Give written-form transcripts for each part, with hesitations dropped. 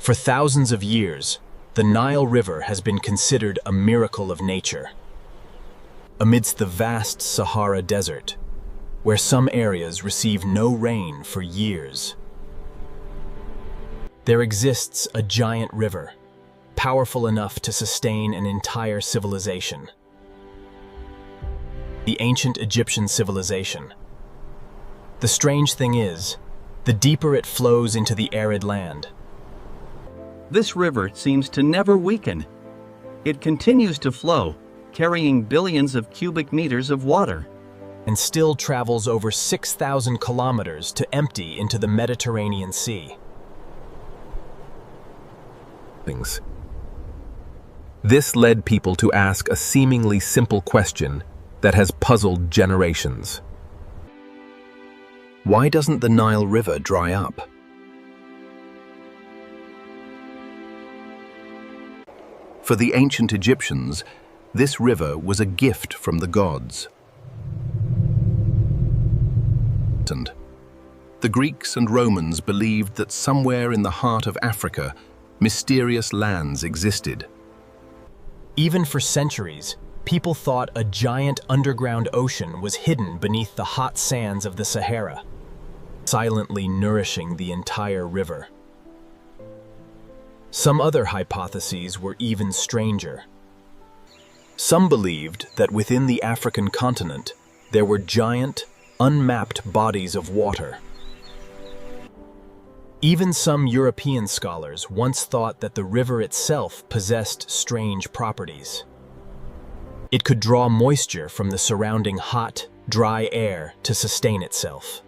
For thousands of years, the Nile River has been considered a miracle of nature. Amidst the vast Sahara Desert, where some areas receive no rain for years, there exists a giant river, powerful enough to sustain an entire civilization. The ancient Egyptian civilization. The strange thing is, the deeper it flows into the arid land, this river seems to never weaken. It continues to flow, carrying billions of cubic meters of water, and still travels over 6,000 kilometers to empty into the Mediterranean Sea. This led people to ask a seemingly simple question that has puzzled generations. Why doesn't the Nile River dry up? For the ancient Egyptians, this river was a gift from the gods. The Greeks and Romans believed that somewhere in the heart of Africa, mysterious lands existed. Even for centuries, people thought a giant underground ocean was hidden beneath the hot sands of the Sahara, silently nourishing the entire river. Some other hypotheses were even stranger. Some believed that within the African continent, there were giant, unmapped bodies of water. Even some European scholars once thought that the river itself possessed strange properties. It could draw moisture from the surrounding hot, dry air to sustain itself.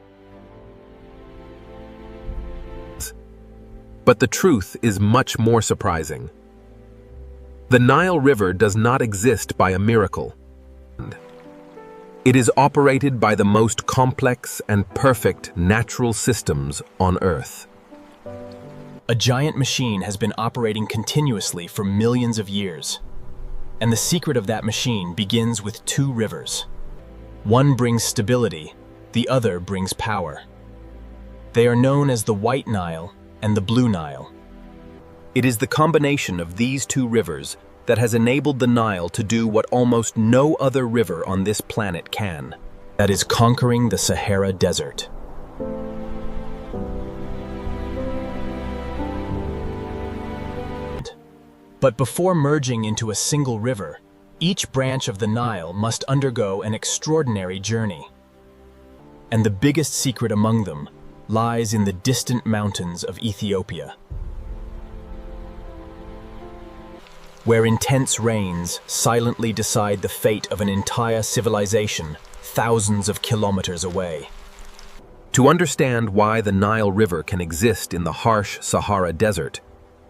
But the truth is much more surprising. The Nile River does not exist by a miracle. It is operated by the most complex and perfect natural systems on Earth. A giant machine has been operating continuously for millions of years. And the secret of that machine begins with two rivers. One brings stability, the other brings power. They are known as the White Nile and the Blue Nile. It is the combination of these two rivers that has enabled the Nile to do what almost no other river on this planet can. That is conquering the Sahara Desert. But before merging into a single river, each branch of the Nile must undergo an extraordinary journey. And the biggest secret among them lies in the distant mountains of Ethiopia, where intense rains silently decide the fate of an entire civilization thousands of kilometers away. To understand why the Nile River can exist in the harsh Sahara Desert,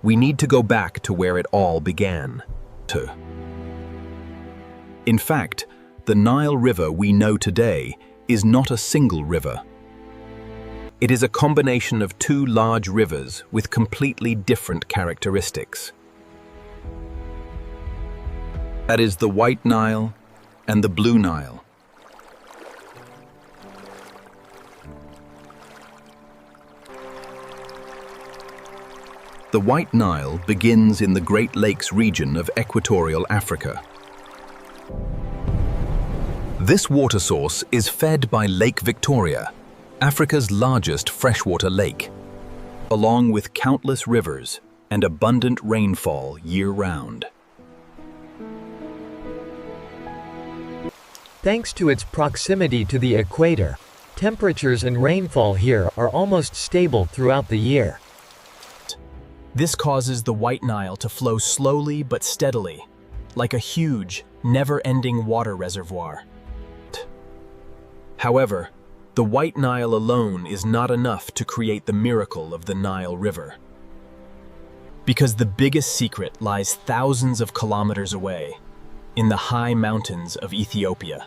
we need to go back to where it all began. In fact, the Nile River we know today is not a single river. It is a combination of two large rivers with completely different characteristics. That is the White Nile and the Blue Nile. The White Nile begins in the Great Lakes region of equatorial Africa. This water source is fed by Lake Victoria, Africa's largest freshwater lake, along with countless rivers and abundant rainfall year-round. Thanks to its proximity to the equator, temperatures and rainfall here are almost stable throughout the year. This causes the White Nile to flow slowly but steadily, like a huge, never-ending water reservoir. However, the White Nile alone is not enough to create the miracle of the Nile River. Because the biggest secret lies thousands of kilometers away, in the high mountains of Ethiopia.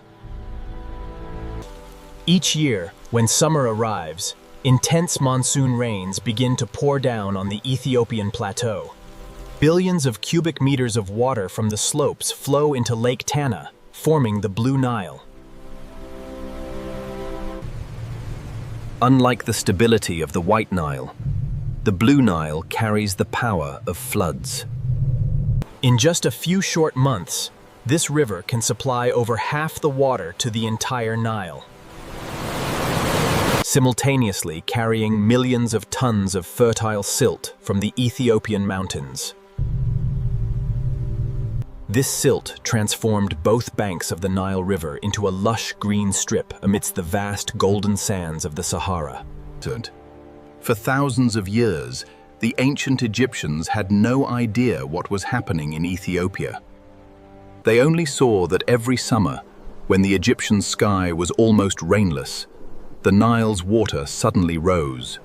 Each year, when summer arrives, intense monsoon rains begin to pour down on the Ethiopian plateau. Billions of cubic meters of water from the slopes flow into Lake Tana, forming the Blue Nile. Unlike the stability of the White Nile, the Blue Nile carries the power of floods. In just a few short months, this river can supply over half the water to the entire Nile, simultaneously carrying millions of tons of fertile silt from the Ethiopian mountains. This silt transformed both banks of the Nile River into a lush green strip amidst the vast golden sands of the Sahara. For thousands of years, the ancient Egyptians had no idea what was happening in Ethiopia. They only saw that every summer, when the Egyptian sky was almost rainless, the Nile's water suddenly rose.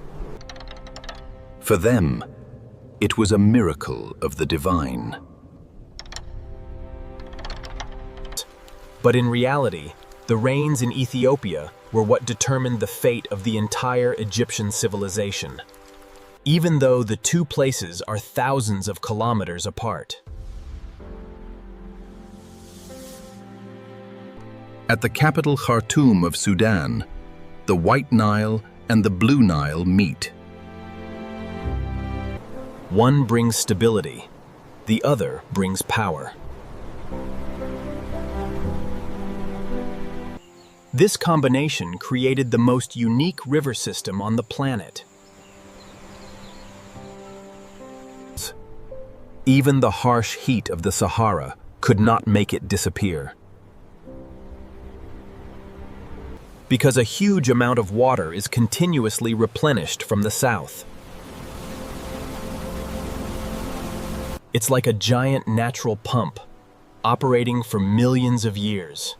For them, it was a miracle of the divine. But in reality, the rains in Ethiopia were what determined the fate of the entire Egyptian civilization, even though the two places are thousands of kilometers apart. At the capital Khartoum of Sudan, the White Nile and the Blue Nile meet. One brings stability, the other brings power. This combination created the most unique river system on the planet. Even the harsh heat of the Sahara could not make it disappear, because a huge amount of water is continuously replenished from the south. It's like a giant natural pump, operating for millions of years.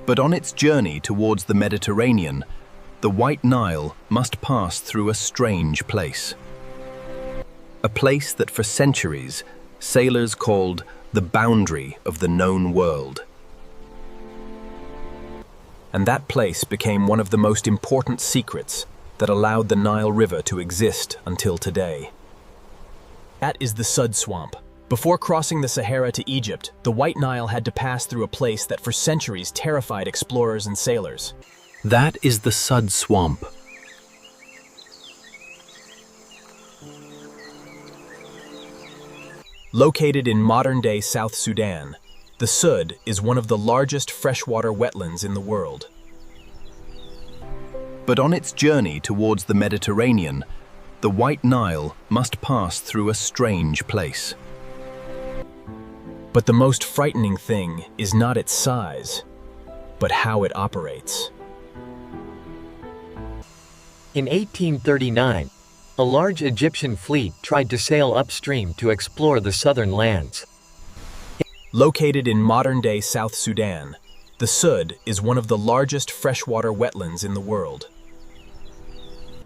But on its journey towards the Mediterranean, the White Nile must pass through a strange place. A place that for centuries sailors called the boundary of the known world. And that place became one of the most important secrets that allowed the Nile River to exist until today. That is the Sud Swamp. Before crossing the Sahara to Egypt, the White Nile had to pass through a place that for centuries terrified explorers and sailors. That is the Sud Swamp. Located in modern-day South Sudan, the Sud is one of the largest freshwater wetlands in the world. But on its journey towards the Mediterranean, the White Nile must pass through a strange place. But the most frightening thing is not its size, but how it operates. In 1839, a large Egyptian fleet tried to sail upstream to explore the southern lands. Located in modern-day South Sudan, the Sud is one of the largest freshwater wetlands in the world.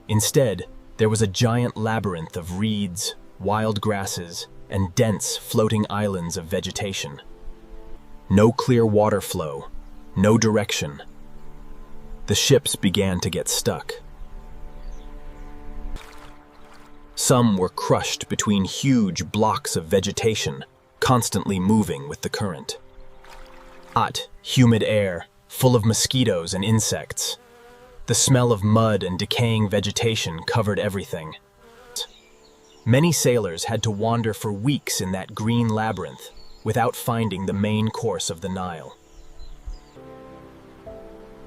Instead, there was a giant labyrinth of reeds, wild grasses, and dense floating islands of vegetation. No clear water flow, no direction. The ships began to get stuck. Some were crushed between huge blocks of vegetation, constantly moving with the current. Hot, humid air, full of mosquitoes and insects. The smell of mud and decaying vegetation covered everything. Many sailors had to wander for weeks in that green labyrinth without finding the main course of the Nile.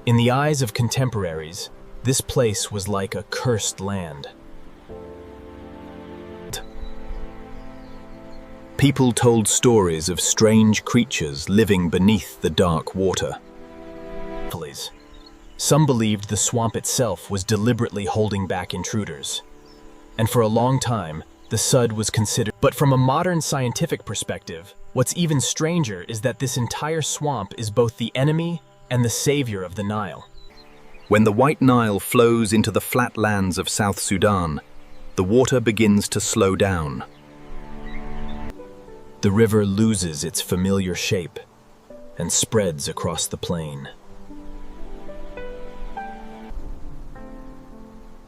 In the eyes of contemporaries, this place was like a cursed land. People told stories of strange creatures living beneath the dark water. Some believed the swamp itself was deliberately holding back intruders. And for a long time, the Sud was considered. But from a modern scientific perspective, what's even stranger is that this entire swamp is both the enemy and the savior of the Nile. When the White Nile flows into the flat lands of South Sudan, the water begins to slow down. The river loses its familiar shape and spreads across the plain.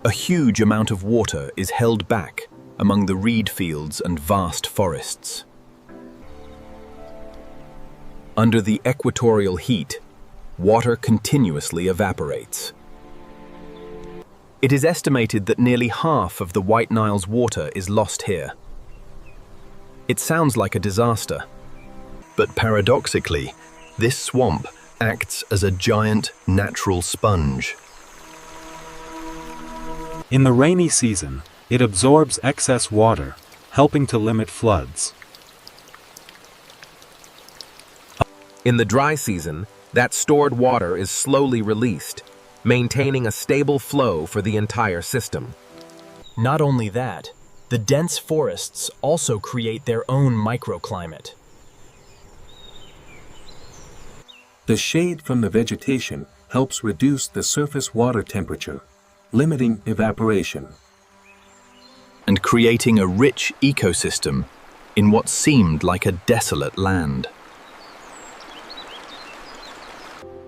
A huge amount of water is held back among the reed fields and vast forests. Under the equatorial heat, water continuously evaporates. It is estimated that nearly half of the White Nile's water is lost here. It sounds like a disaster. But paradoxically, this swamp acts as a giant natural sponge. In the rainy season, it absorbs excess water, helping to limit floods. In the dry season, that stored water is slowly released, maintaining a stable flow for the entire system. Not only that, the dense forests also create their own microclimate. The shade from the vegetation helps reduce the surface water temperature, limiting evaporation. And creating a rich ecosystem in what seemed like a desolate land.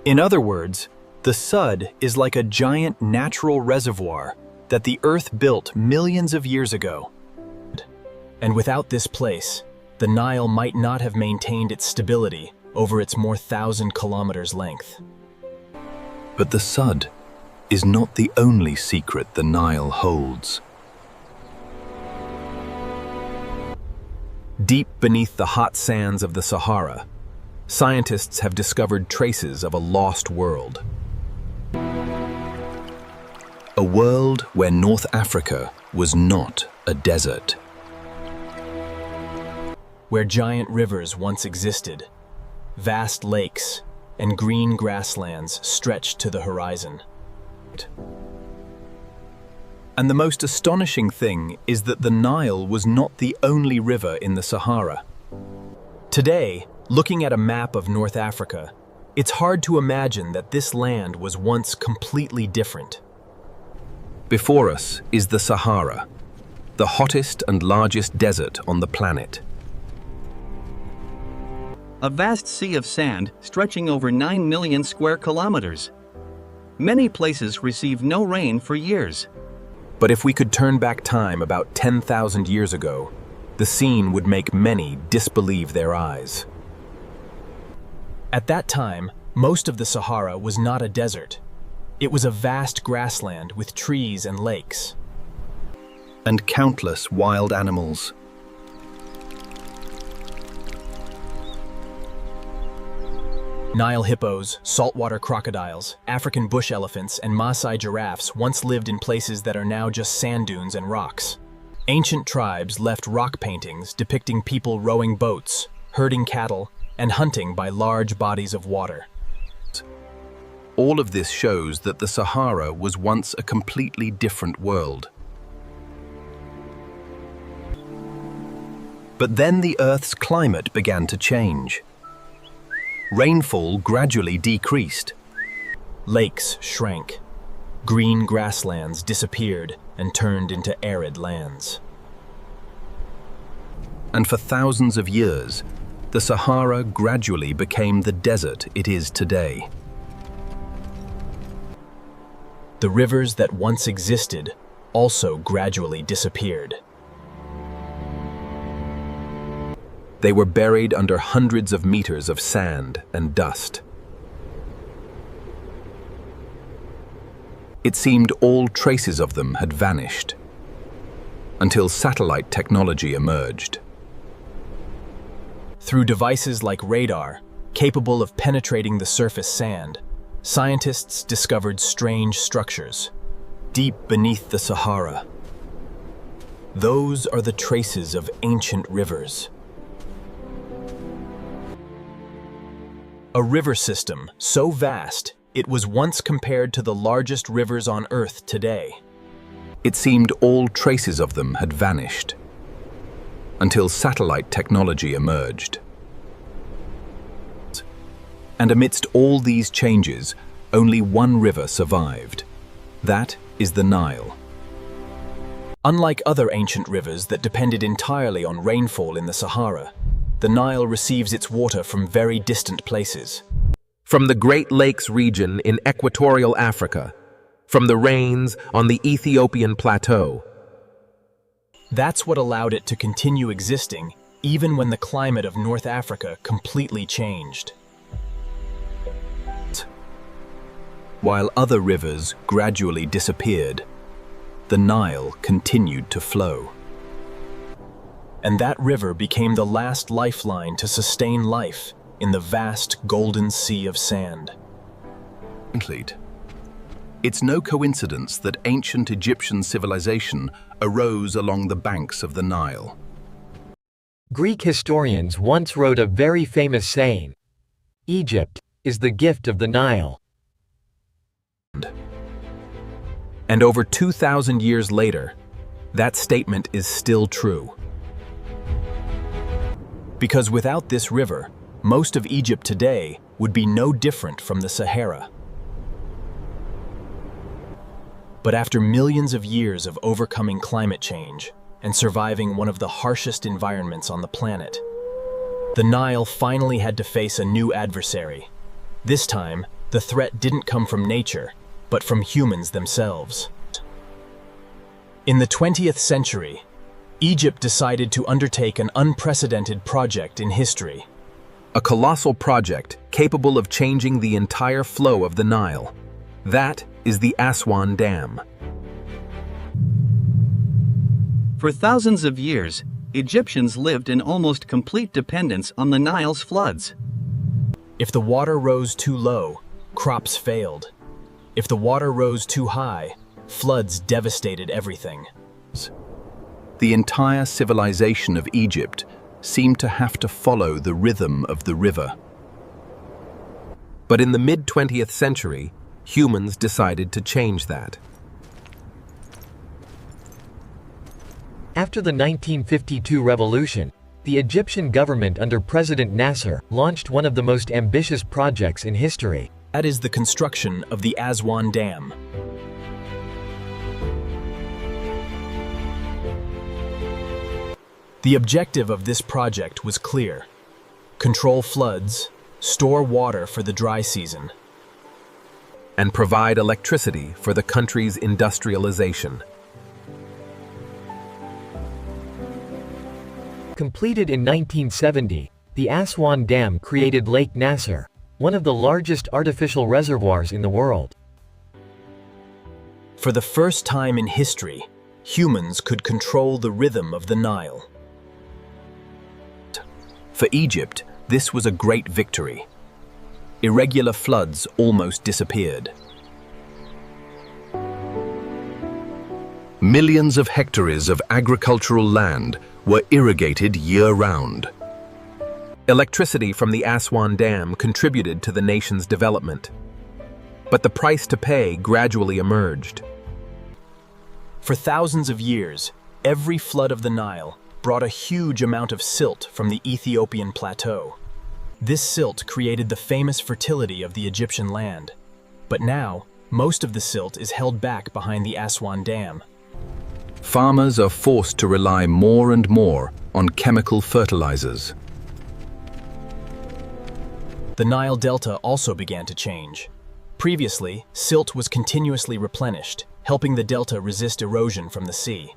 In other words, the Sud is like a giant natural reservoir that the Earth built millions of years ago. And without this place, the Nile might not have maintained its stability over its more 1,000 kilometers length. But the Sud is not the only secret the Nile holds. Deep beneath the hot sands of the Sahara, scientists have discovered traces of a lost world. A world where North Africa was not a desert. Where giant rivers once existed, vast lakes and green grasslands stretched to the horizon. And the most astonishing thing is that the Nile was not the only river in the Sahara. Today, looking at a map of North Africa, it's hard to imagine that this land was once completely different. Before us is the Sahara, the hottest and largest desert on the planet. A vast sea of sand stretching over 9 million square kilometers. Many places receive no rain for years. But if we could turn back time about 10,000 years ago, the scene would make many disbelieve their eyes. At that time, most of the Sahara was not a desert. It was a vast grassland with trees and lakes. And countless wild animals. Nile hippos, saltwater crocodiles, African bush elephants, and Maasai giraffes once lived in places that are now just sand dunes and rocks. Ancient tribes left rock paintings depicting people rowing boats, herding cattle, and hunting by large bodies of water. All of this shows that the Sahara was once a completely different world. But then the Earth's climate began to change. Rainfall gradually decreased. Lakes shrank. Green grasslands disappeared and turned into arid lands. And for thousands of years, the Sahara gradually became the desert it is today. The rivers that once existed also gradually disappeared. They were buried under hundreds of meters of sand and dust. It seemed all traces of them had vanished, until satellite technology emerged. Through devices like radar, capable of penetrating the surface sand, scientists discovered strange structures deep beneath the Sahara. Those are the traces of ancient rivers. A river system so vast, it was once compared to the largest rivers on Earth today. It seemed all traces of them had vanished, until satellite technology emerged. And amidst all these changes, only one river survived. That is the Nile. Unlike other ancient rivers that depended entirely on rainfall in the Sahara, the Nile receives its water from very distant places. From the Great Lakes region in equatorial Africa, from the rains on the Ethiopian plateau. That's what allowed it to continue existing even when the climate of North Africa completely changed. While other rivers gradually disappeared, the Nile continued to flow. And that river became the last lifeline to sustain life in the vast golden sea of sand. It's no coincidence that ancient Egyptian civilization arose along the banks of the Nile. Greek historians once wrote a very famous saying, "Egypt is the gift of the Nile." And over 2,000 years later, that statement is still true. Because without this river, most of Egypt today would be no different from the Sahara. But after millions of years of overcoming climate change and surviving one of the harshest environments on the planet, the Nile finally had to face a new adversary. This time, the threat didn't come from nature, but from humans themselves. In the 20th century, Egypt decided to undertake an unprecedented project in history. A colossal project capable of changing the entire flow of the Nile. That is the Aswan Dam. For thousands of years, Egyptians lived in almost complete dependence on the Nile's floods. If the water rose too low, crops failed. If the water rose too high, floods devastated everything. The entire civilization of Egypt seemed to have to follow the rhythm of the river. But in the mid-20th century, humans decided to change that. After the 1952 revolution, the Egyptian government under President Nasser launched one of the most ambitious projects in history. That is the construction of the Aswan Dam. The objective of this project was clear: control floods, store water for the dry season, and provide electricity for the country's industrialization. Completed in 1970, the Aswan Dam created Lake Nasser, one of the largest artificial reservoirs in the world. For the first time in history, humans could control the rhythm of the Nile. For Egypt, this was a great victory. Irregular floods almost disappeared. Millions of hectares of agricultural land were irrigated year-round. Electricity from the Aswan Dam contributed to the nation's development. But the price to pay gradually emerged. For thousands of years, every flood of the Nile brought a huge amount of silt from the Ethiopian plateau. This silt created the famous fertility of the Egyptian land. But now, most of the silt is held back behind the Aswan Dam. Farmers are forced to rely more and more on chemical fertilizers. The Nile Delta also began to change. Previously, silt was continuously replenished, helping the delta resist erosion from the sea.